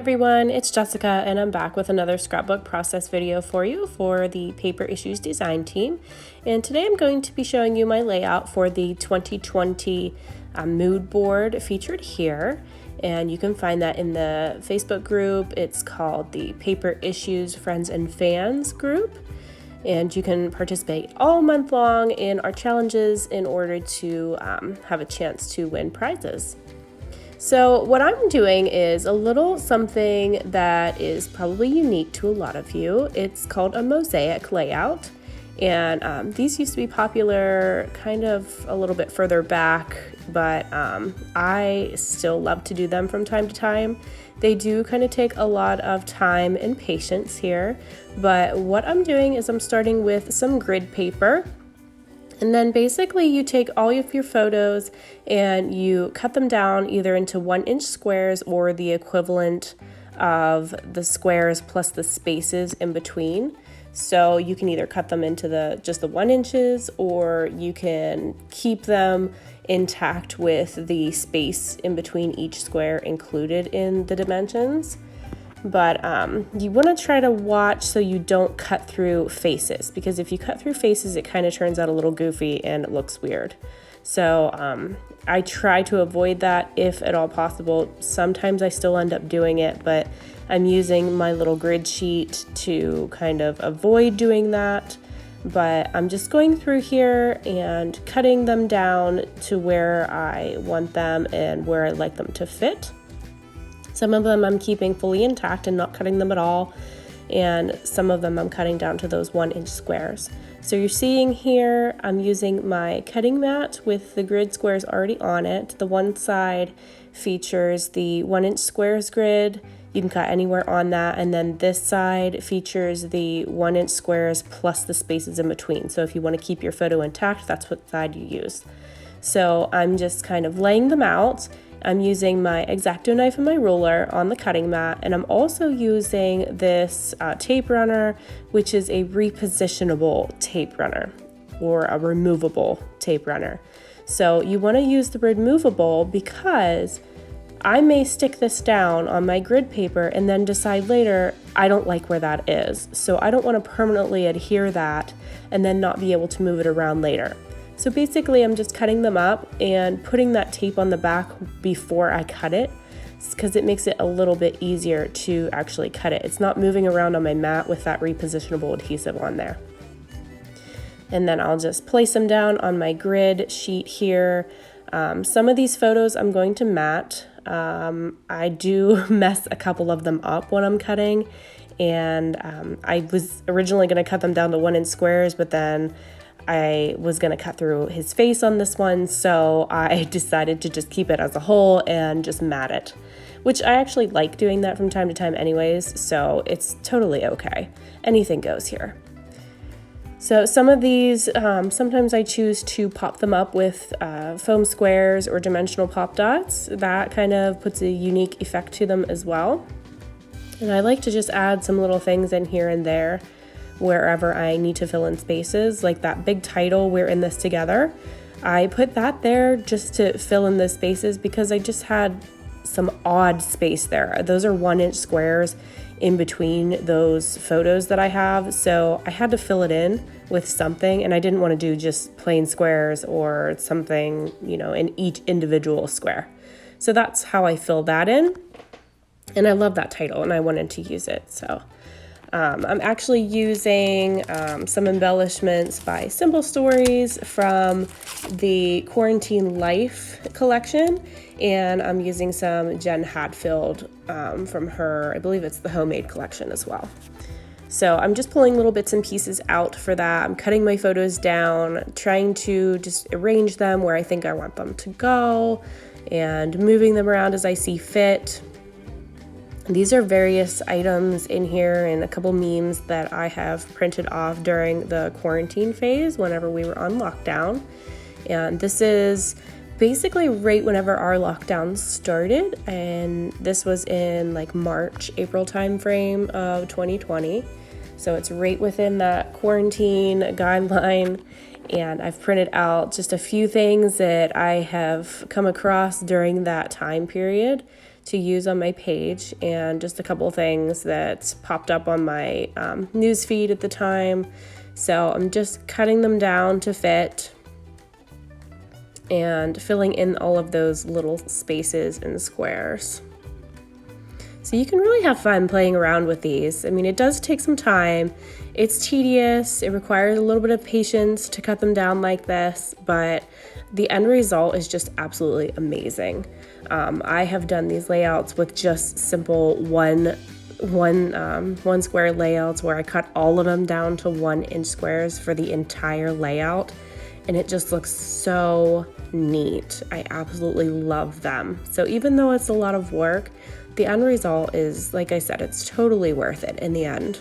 Everyone, it's Jessica and I'm back with another scrapbook process video for you for the Paper Issues design team. And today I'm going to be showing you my layout for the 2020 mood board featured here. And you can find that in the Facebook group. It's called the Paper Issues Friends and Fans group. And you can participate all month long in our challenges in order to have a chance to win prizes. So what I'm doing is a little something that is probably unique to a lot of you. It's called a mosaic layout. And these used to be popular kind of a little bit further back, but I still love to do them from time to time. They do kind of take a lot of time and patience here, but what I'm doing is I'm starting with some grid paper. And then basically you take all of your photos and you cut them down either into 1-inch squares or the equivalent of the squares plus the spaces in between. So you can either cut them into just the 1 inches, or you can keep them intact with the space in between each square included in the dimensions. But you want to try to watch so you don't cut through faces, because if you cut through faces, it kind of turns out a little goofy and it looks weird. So I try to avoid that if at all possible. Sometimes I still end up doing it, but I'm using my little grid sheet to kind of avoid doing that. But I'm just going through here and cutting them down to where I want them and where I like them to fit. Some of them I'm keeping fully intact and not cutting them at all, and some of them I'm cutting down to those 1-inch squares. So you're seeing here I'm using my cutting mat with the grid squares already on it. The one side features the 1-inch squares grid. You can cut anywhere on that, and then this side features the 1-inch squares plus the spaces in between. So if you want to keep your photo intact, that's what side you use. So I'm just kind of laying them out. I'm using my X-Acto knife and my ruler on the cutting mat, and I'm also using this tape runner, which is a repositionable tape runner or a removable tape runner. So you want to use the removable because I may stick this down on my grid paper and then decide later I don't like where that is. So I don't want to permanently adhere that and then not be able to move it around later. So basically I'm just cutting them up and putting that tape on the back before I cut it, because it makes it a little bit easier to actually cut it. It's not moving around on my mat with that repositionable adhesive on there. And then I'll just place them down on my grid sheet here. Some of these photos I'm going to mat. I do mess a couple of them up when I'm cutting, and I was originally going to cut them down to 1-inch squares, but then I was going to cut through his face on this one, so I decided to just keep it as a whole and just mat it, which I actually like doing that from time to time anyways, so it's totally okay. Anything goes here. So some of these, sometimes I choose to pop them up with foam squares or dimensional pop dots. That kind of puts a unique effect to them as well. And I like to just add some little things in here and there wherever I need to fill in spaces, like that big title, "We're in this together." I put that there just to fill in the spaces because I just had some odd space there. Those are 1-inch squares in between those photos that I have, so I had to fill it in with something, and I didn't want to do just plain squares or something, in each individual square. So that's how I fill that in, and I love that title and I wanted to use it. So I'm actually using some embellishments by Simple Stories from the Quarantine Life collection, and I'm using some Jen Hadfield from her, I believe it's the Homemade collection as well. So I'm just pulling little bits and pieces out for that. I'm cutting my photos down, trying to just arrange them where I think I want them to go, and moving them around as I see fit. These are various items in here and a couple memes that I have printed off during the quarantine phase whenever we were on lockdown. And this is basically right whenever our lockdown started, and this was in like March, April timeframe of 2020. So it's right within that quarantine guideline, and I've printed out just a few things that I have come across during that time period to use on my page, and just a couple things that popped up on my news feed at the time. So I'm just cutting them down to fit and filling in all of those little spaces and squares. So you can really have fun playing around with these. I mean, it does take some time. It's tedious. It requires a little bit of patience to cut them down like this, but the end result is just absolutely amazing. I have done these layouts with just simple one square layouts where I cut all of them down to 1-inch squares for the entire layout, and it just looks so neat. I absolutely love them. So even though it's a lot of work, the end result is, like I said, it's totally worth it in the end.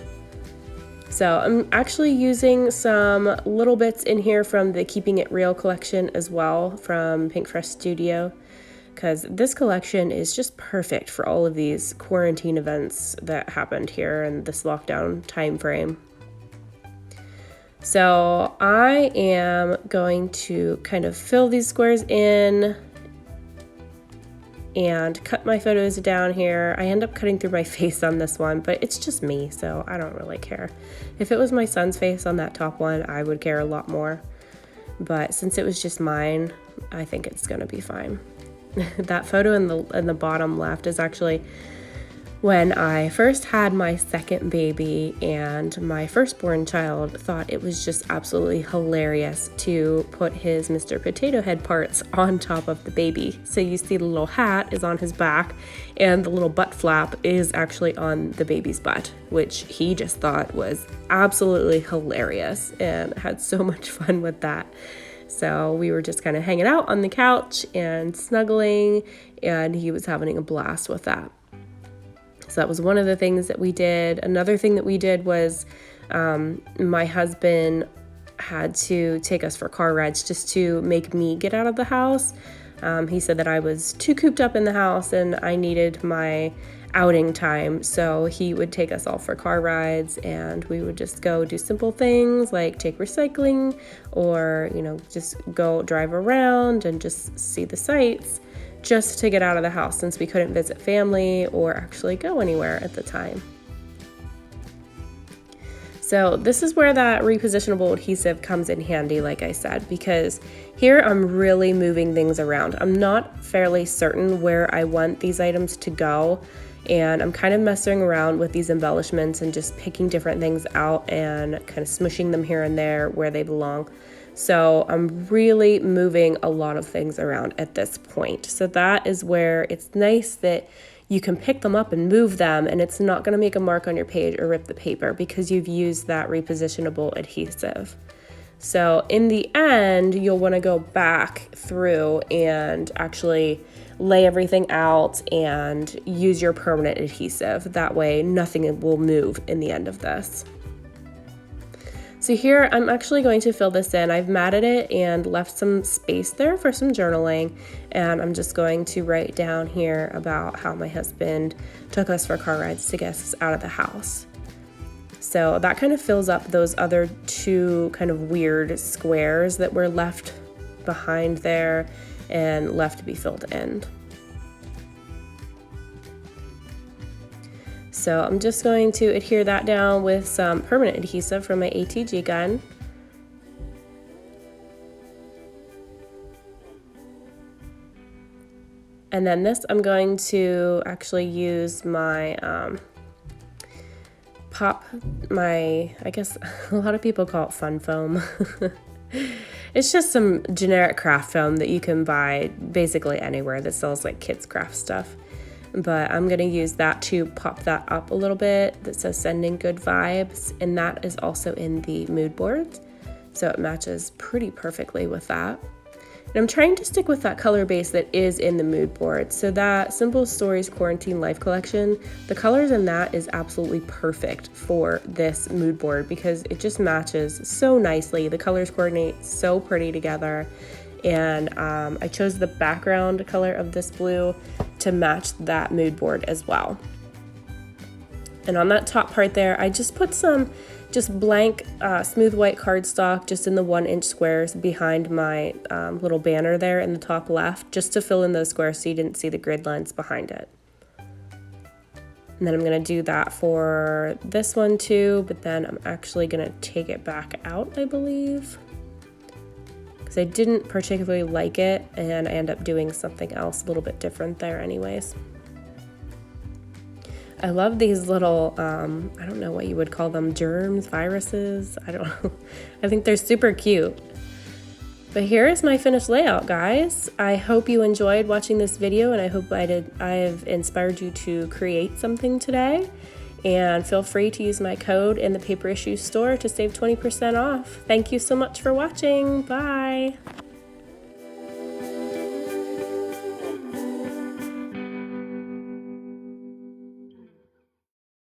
So I'm actually using some little bits in here from the Keeping It Real collection as well from Pinkfresh Studio, because this collection is just perfect for all of these quarantine events that happened here in this lockdown time frame. So I am going to kind of fill these squares in and cut my photos down here. I end up cutting through my face on this one, but it's just me, so I don't really care. If it was my son's face on that top one, I would care a lot more. But since it was just mine, I think it's gonna be fine. That photo in the bottom left is actually when I first had my second baby, and my firstborn child thought it was just absolutely hilarious to put his Mr. Potato Head parts on top of the baby. So you see the little hat is on his back, and the little butt flap is actually on the baby's butt, which he just thought was absolutely hilarious and had so much fun with that. So we were just kind of hanging out on the couch and snuggling, and he was having a blast with that. So that was one of the things that we did. Another thing that we did was my husband had to take us for car rides just to make me get out of the house. He said that I was too cooped up in the house and I needed my outing time. So he would take us all for car rides, and we would just go do simple things like take recycling, or, you know, just go drive around and just see the sights, just to get out of the house since we couldn't visit family or actually go anywhere at the time. So this is where that repositionable adhesive comes in handy, like I said, because here I'm really moving things around. I'm not fairly certain where I want these items to go, and I'm kind of messing around with these embellishments and just picking different things out and kind of smushing them here and there where they belong. So I'm really moving a lot of things around at this point. So that is where it's nice that you can pick them up and move them, and it's not going to make a mark on your page or rip the paper because you've used that repositionable adhesive. So in the end, you'll want to go back through and actually lay everything out and use your permanent adhesive. That way nothing will move in the end of this. So here I'm actually going to fill this in. I've matted it and left some space there for some journaling, and I'm just going to write down here about how my husband took us for car rides to get us out of the house. So that kind of fills up those other two kind of weird squares that were left behind there and left to be filled in. So I'm just going to adhere that down with some permanent adhesive from my ATG gun. And then this I'm going to actually use my I guess a lot of people call it fun foam. It's just some generic craft foam that you can buy basically anywhere that sells like kids craft stuff. But I'm going to use that to pop that up a little bit. That says sending good vibes, and that is also in the mood boards, so it matches pretty perfectly with that. And I'm trying to stick with that color base that is in the mood board. So that Simple Stories Quarantine Life collection, the colors in that is absolutely perfect for this mood board because it just matches so nicely. The colors coordinate so pretty together. And I chose the background color of this blue to match that mood board as well. And on that top part there, I just put some just blank smooth white cardstock just in the 1-inch squares behind my little banner there in the top left, just to fill in those squares so you didn't see the grid lines behind it. And then I'm going to do that for this one too, but then I'm actually going to take it back out, I believe, because I didn't particularly like it, and I end up doing something else a little bit different there anyways. I love these little, I don't know what you would call them, germs, viruses, I don't know. I think they're super cute. But here is my finished layout, guys. I hope you enjoyed watching this video, and I hope I have inspired you to create something today. And feel free to use my code in the Paper Issues store to save 20% off. Thank you so much for watching. Bye.